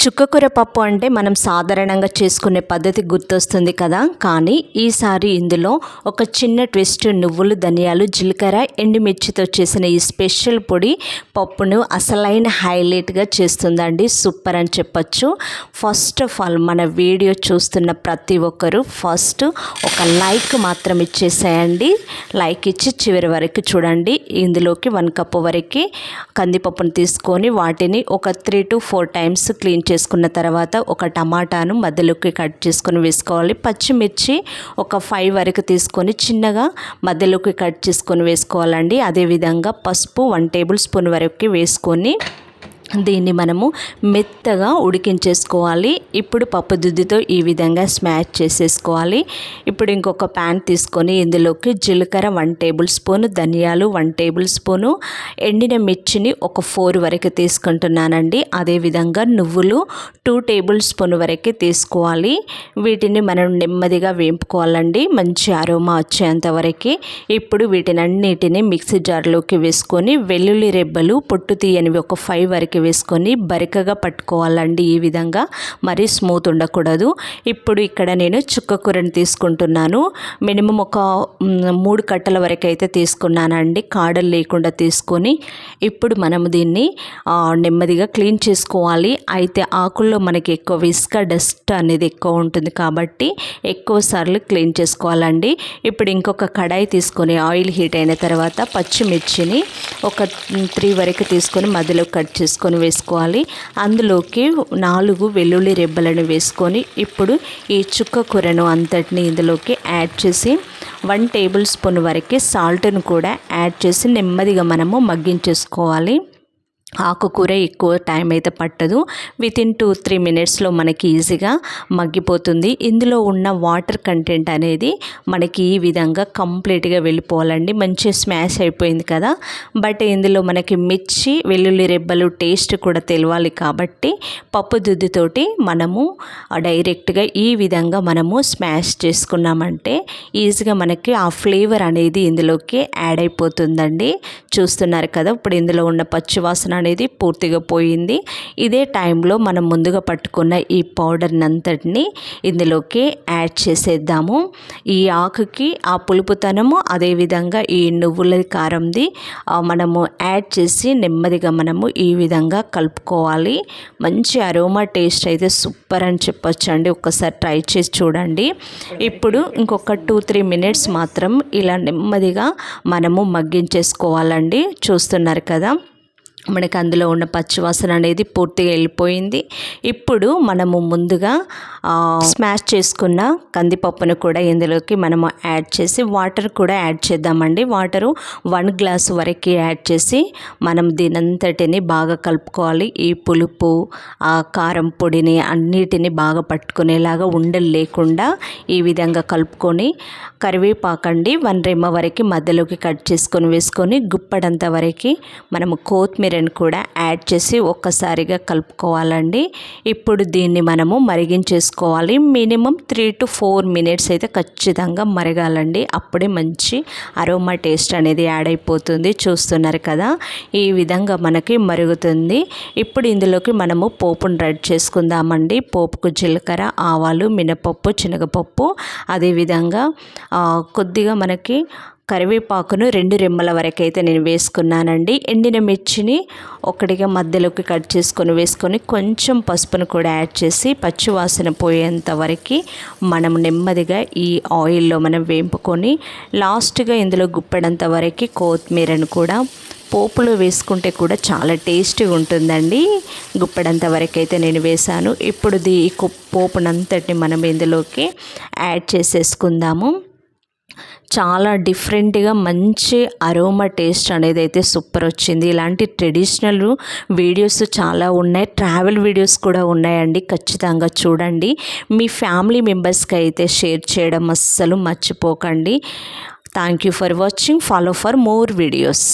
చుక్కకూర పప్పు అంటే మనం సాధారణంగా చేసుకునే పద్ధతి గుర్తొస్తుంది కదా, కానీ ఈసారి ఇందులో ఒక చిన్న ట్విస్ట్. నువ్వులు, ధనియాలు, జీలకర్ర, ఎండుమిర్చితో చేసిన ఈ స్పెషల్ పొడి పప్పును అసలైన హైలైట్గా చేస్తుందండి. సూపర్ అని చెప్పచ్చు. ఫస్ట్ ఆఫ్ ఆల్ మన వీడియో చూస్తున్న ప్రతి ఒక్కరూ ఫస్ట్ ఒక లైక్ మాత్రం ఇచ్చేసేయండి. లైక్ ఇచ్చి చివరి వరకు చూడండి. ఇందులోకి 1 కప్పు వరకు కందిపప్పును తీసుకొని వాటిని ఒక 3 to 4 టైమ్స్ క్లీన్ చేసుకున్న తర్వాత ఒక టమాటాను మధ్యలోకి కట్ చేసుకొని వేసుకోవాలి. పచ్చిమిర్చి ఒక 5 వరకు తీసుకొని చిన్నగా మధ్యలోకి కట్ చేసుకొని వేసుకోవాలండి. అదేవిధంగా పసుపు 1 టేబుల్ స్పూన్ వరకు వేసుకొని దీన్ని మనము మెత్తగా ఉడికించేసుకోవాలి. ఇప్పుడు పప్పు దుద్దితో ఈ విధంగా స్మాష్ చేసేసుకోవాలి. ఇప్పుడు ఇంకొక ప్యాన్ తీసుకొని ఇందులోకి జీలకర్ర 1 టేబుల్ స్పూన్, ధనియాలు 1 టేబుల్ స్పూను, ఎండిన మిర్చిని ఒక 4 వరకు తీసుకుంటున్నానండి. అదేవిధంగా నువ్వులు 2 టేబుల్ స్పూన్ వరకు తీసుకోవాలి. వీటిని మనం నెమ్మదిగా వేపుకోవాలండి, మంచి అరోమా వచ్చేంత వరకు. ఇప్పుడు వీటినన్నిటిని మిక్సీ జార్లోకి వేసుకొని వెల్లుల్లి రెబ్బలు పొట్టు తీయనివి ఒక 5 వరకు వేసుకొని బరికగా పట్టుకోవాలండి. ఈ విధంగా మరీ స్మూత్ ఉండకూడదు. ఇప్పుడు ఇక్కడ నేను చుక్కకూరని తీసుకుంటున్నాను. మినిమం ఒక 3 కట్టల వరకు అయితే తీసుకున్నానండి, కాడలు లేకుండా తీసుకొని. ఇప్పుడు మనము దీన్ని నెమ్మదిగా క్లీన్ చేసుకోవాలి. అయితే ఆకుల్లో మనకి ఎక్కువ ఇసుక డస్ట్ అనేది ఎక్కువ ఉంటుంది కాబట్టి ఎక్కువ సార్లు క్లీన్ చేసుకోవాలండి. ఇప్పుడు ఇంకొక కడాయి తీసుకొని ఆయిల్ హీట్ అయిన తర్వాత పచ్చిమిర్చిని ఒక 3 వరకు తీసుకొని మధ్యలో కట్ చేసుకొని వేసుకోవాలి. అందులోకి 4 వెల్లుల్లి రెబ్బలను వేసుకొని ఇప్పుడు ఈ చుక్క కూరను అంతటిని ఇందులోకి యాడ్ చేసి 1 టేబుల్ స్పూన్ వరకు సాల్ట్ను కూడా యాడ్ చేసి నెమ్మదిగా మనము మగ్గించేసుకోవాలి. ఆకుకూర ఎక్కువ టైం అయితే పట్టదు, వితిన్ 2-3 మినిట్స్లో మనకి ఈజీగా మగ్గిపోతుంది. ఇందులో ఉన్న వాటర్ కంటెంట్ అనేది మనకి ఈ విధంగా కంప్లీట్గా వెళ్ళిపోవాలండి. మంచిగా స్మాష్ అయిపోయింది కదా, బట్ ఇందులో మనకి మిర్చి, వెల్లుల్లి రెబ్బలు టేస్ట్ కూడా తెలవాలి కాబట్టి పప్పు దుద్దితోటి మనము డైరెక్ట్గా ఈ విధంగా మనము స్మాష్ చేసుకున్నామంటే ఈజీగా మనకి ఆ ఫ్లేవర్ అనేది ఇందులోకి యాడ్ అయిపోతుందండి. చూస్తున్నారు కదా, ఇప్పుడు ఇందులో ఉన్న పచ్చివాసన అనేది పూర్తిగా పోయింది. ఇదే టైంలో మనం ముందుగా పట్టుకున్న ఈ పౌడర్ని అంతటిని ఇందులోకి యాడ్ చేసేద్దాము. ఈ ఆకుకి ఆ పులుపుతనము, అదేవిధంగా ఈ నువ్వుల కారంది మనము యాడ్ చేసి నెమ్మదిగా మనము ఈ విధంగా కలుపుకోవాలి. మంచి అరోమా టేస్ట్ అయితే సూపర్ అని చెప్పొచ్చండి. ఒక్కసారి ట్రై చేసి చూడండి. ఇప్పుడు ఇంకొక 2-3 మినిట్స్ మాత్రం ఇలా నెమ్మదిగా మనము మగ్గించేసుకోవాలండి. చూస్తున్నారు కదా, మనకి అందులో ఉన్న పచ్చివాసన అనేది పూర్తిగా వెళ్ళిపోయింది. ఇప్పుడు మనము ముందుగా స్మాష్ చేసుకున్న కందిపప్పును కూడా ఇందులోకి మనము యాడ్ చేసి వాటర్ కూడా యాడ్ చేద్దామండి. వాటరు 1 గ్లాసు వరకు యాడ్ చేసి మనం దీనంతటిని బాగా కలుపుకోవాలి. ఈ పులుపు, కారం పొడిని అన్నిటిని బాగా పట్టుకునేలాగా ఉండలు లేకుండా ఈ విధంగా కలుపుకొని కరివేపాకండి 1 రెమ్మ వరకు మధ్యలోకి కట్ చేసుకొని వేసుకొని గుప్పడంత వరకు మనము కొత్తిమీరని కూడా యాడ్ చేసి ఒక్కసారిగా కలుపుకోవాలండి. ఇప్పుడు దీన్ని మనము మరిగించేసుకోవాలి. మినిమం 3 to 4 మినిట్స్ అయితే ఖచ్చితంగా మరగాలండి. అప్పుడే మంచి అరోమా టేస్ట్ అనేది యాడ్ అయిపోతుంది. చూస్తున్నారు కదా, ఈ విధంగా మనకి మరుగుతుంది. ఇప్పుడు ఇందులోకి మనము పోపును రెడీ చేసుకుందామండి. పోపుకు జీలకర్ర, ఆవాలు, మినపప్పు, శనగపప్పు, అదేవిధంగా కొద్దిగా మనకి కరివేపాకును 2 రెమ్మల వరకు అయితే నేను వేసుకున్నానండి. ఎండిన మిర్చిని ఒకటిగా మధ్యలోకి కట్ చేసుకొని వేసుకొని కొంచెం పసుపును కూడా యాడ్ చేసి పచ్చివాసన పోయేంత వరకు మనం నెమ్మదిగా ఈ ఆయిల్లో మనం వేపుకొని లాస్ట్గా ఇందులో గుప్పెడంత వరకు కొత్తిమీరను కూడా పోపులో వేసుకుంటే కూడా చాలా టేస్టీగా ఉంటుందండి. గుప్పెడంత వరకు అయితే నేను వేసాను. ఇప్పుడు ఈ పోపునంతటిని మనం ఇందులోకి యాడ్ చేసేసుకుందాము. చాలా డిఫరెంట్గా మంచి అరోమా టేస్ట్ అనేది అయితే సూపర్ వచ్చింది. ఇలాంటి ట్రెడిషనల్ వీడియోస్ చాలా ఉన్నాయి, ట్రావెల్ వీడియోస్ కూడా ఉన్నాయండి. ఖచ్చితంగా చూడండి. మీ ఫ్యామిలీ మెంబర్స్కి అయితే షేర్ చేయడం అస్సలు మర్చిపోకండి. Thank you for watching. Follow for more videos.